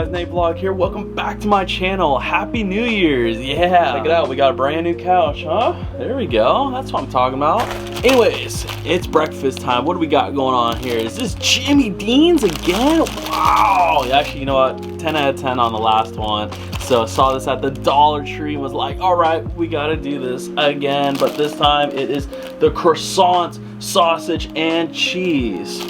guys, NateVlog here. Welcome back to my channel. Happy New Year's. Yeah, check it out. We got a brand new couch, huh? There we go. That's what I'm talking about. Anyways, it's breakfast time. What do we got going on here? Is this Jimmy Dean's again? Wow. Actually, you know what? 10 out of 10 on the last one. So I saw this at the Dollar Tree and was like, all right, we gotta do this again. But this time it is the croissant, sausage, and cheese.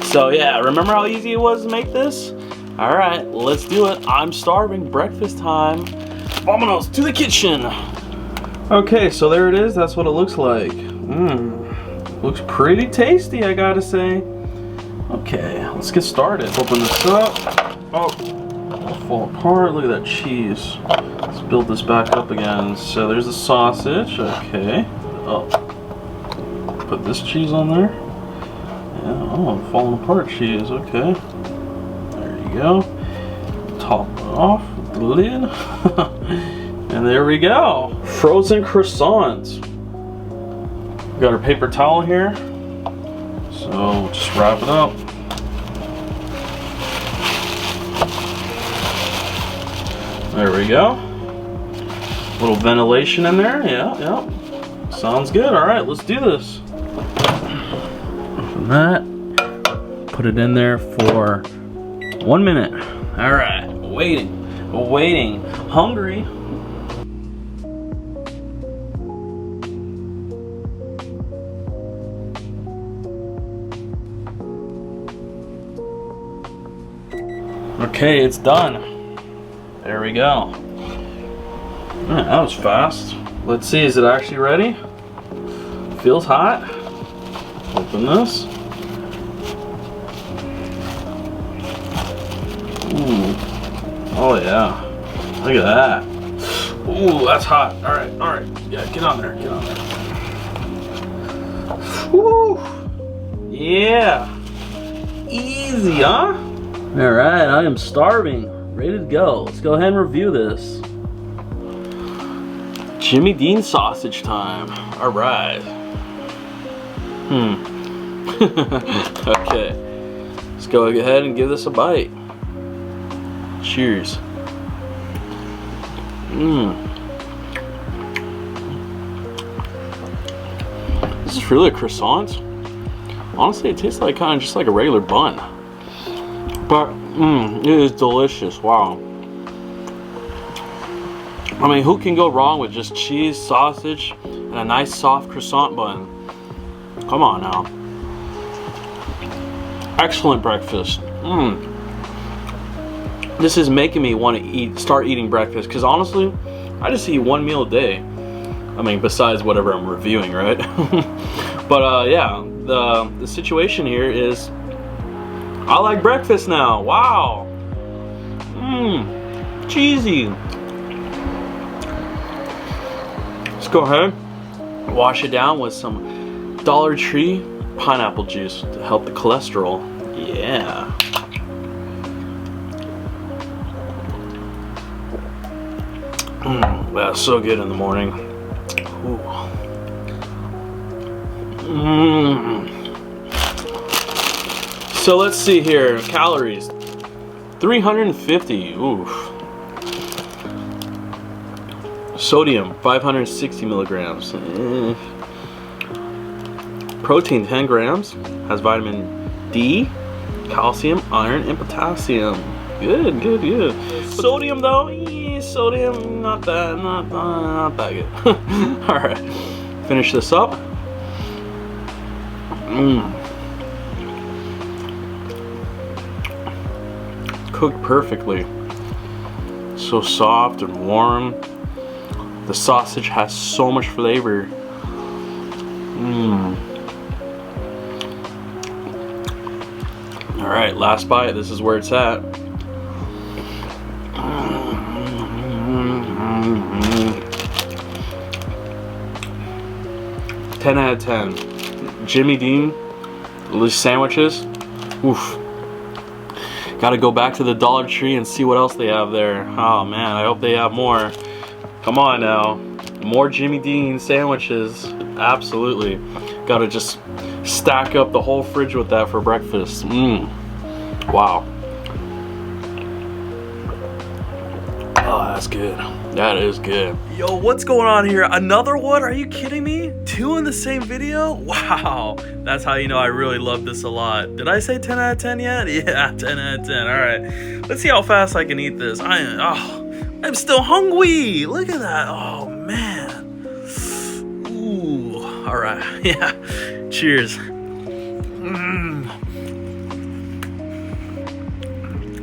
So yeah, remember how easy it was to make this? All right, let's do it. I'm starving. Breakfast time. Vámonos to the kitchen. Okay, so there it is. That's what it looks like. Looks pretty tasty, I gotta say. Okay, let's get started. Open this up. Oh, it'll fall apart. Look at that cheese. Let's build this back up again. So there's the sausage. Okay. Oh, put this cheese on there. Yeah. Oh, falling apart cheese. Okay. Go. Top it off with the lid. And there we go. Frozen croissants. We got our paper towel here. So just wrap it up. There we go. Little ventilation in there. Yeah. Sounds good. All right, let's do this. Open that. Put it in there for 1 minute. All right, waiting, hungry. Okay, it's done. There we go. Yeah, that was fast. Let's see, is it actually ready? Feels hot. Open this. Ooh. Oh yeah. Look at that. Ooh, that's hot. Alright. Yeah, get on there. Woo! Yeah. Easy, huh? Alright, I am starving. Ready to go. Let's go ahead and review this. Jimmy Dean sausage time. Alright. Okay. Let's go ahead and give this a bite. Cheers. This is really a croissant. Honestly, it tastes like kind of just like a regular bun. But it is delicious. Wow. I mean, who can go wrong with just cheese, sausage, and a nice soft croissant bun? Come on now. Excellent breakfast. This is making me want to start eating breakfast, because honestly, I just eat one meal a day. I mean, besides whatever I'm reviewing, right? But yeah, the situation here is I like breakfast now. Wow. Cheesy. Let's go ahead, wash it down with some Dollar Tree pineapple juice to help the cholesterol. Yeah. That's so good in the morning. So let's see here. Calories. 350. Oof. Sodium. 560 milligrams. Protein. 10 grams. Has vitamin D, calcium, iron, and potassium. Good. Sodium though. Sodium, not that good. All right, finish this up. Cooked perfectly. So soft and warm. The sausage has so much flavor. All right, last bite. This is where it's at. 10 out of 10. Jimmy Dean, these sandwiches. Oof. Gotta go back to the Dollar Tree and see what else they have there. Oh man, I hope they have more. Come on now. More Jimmy Dean sandwiches. Absolutely. Gotta just stack up the whole fridge with that for breakfast. Wow. Oh, that's good. That is good. Yo, what's going on here? Another one? Are you kidding me? 2 in the same video? Wow. That's how you know I really love this a lot. Did I say 10 out of 10 yet? Yeah, 10 out of 10. All right. Let's see how fast I can eat this. I'm still hungry. Look at that. Oh, man. Ooh. All right. Yeah. Cheers.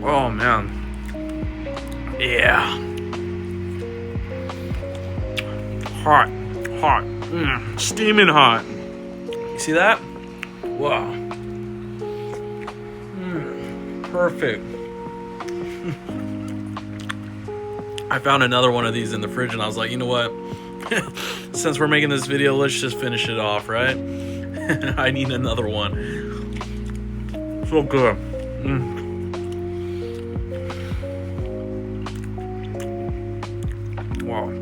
Oh, man. Yeah. Hot. Steaming hot. You see that? Wow. Perfect. I found another one of these in the fridge and I was like, you know what? Since we're making this video, let's just finish it off, right? I need another one. So good. Wow.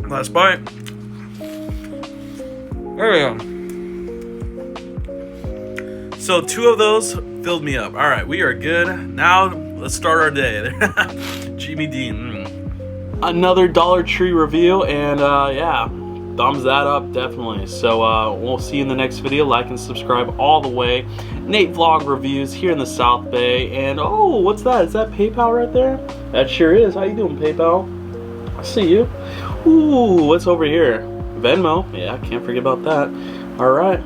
Last bite. There we go. So 2 of those filled me up. All right, we are good. Now let's start our day. Jimmy Dean. Another Dollar Tree review, and yeah, thumbs that up definitely. So we'll see you in the next video. Like and subscribe all the way. NateVlog reviews here in the South Bay. And oh, what's that? Is that PayPal right there? That sure is. How you doing, PayPal? I see you. Ooh, what's over here? Venmo. Yeah, can't forget about that. All right.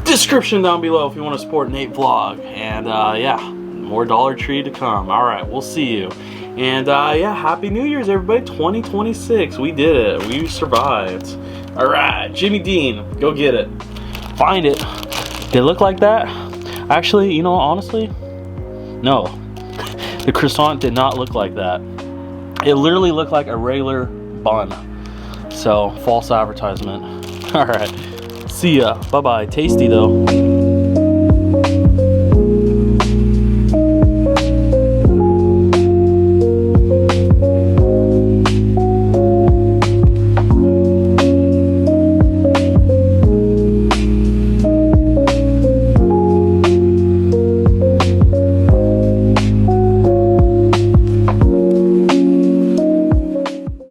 Description down below if you want to support NateVlog. And yeah, more Dollar Tree to come. All right, we'll see you. And yeah, Happy New Year's, everybody. 2026. We did it. We survived. All right, Jimmy Dean, go get it. Find it. Did it look like that? Actually, you know, honestly, no. The croissant did not look like that. It literally looked like a regular bun. So, false advertisement. All right. See ya. Bye-bye. Tasty, though.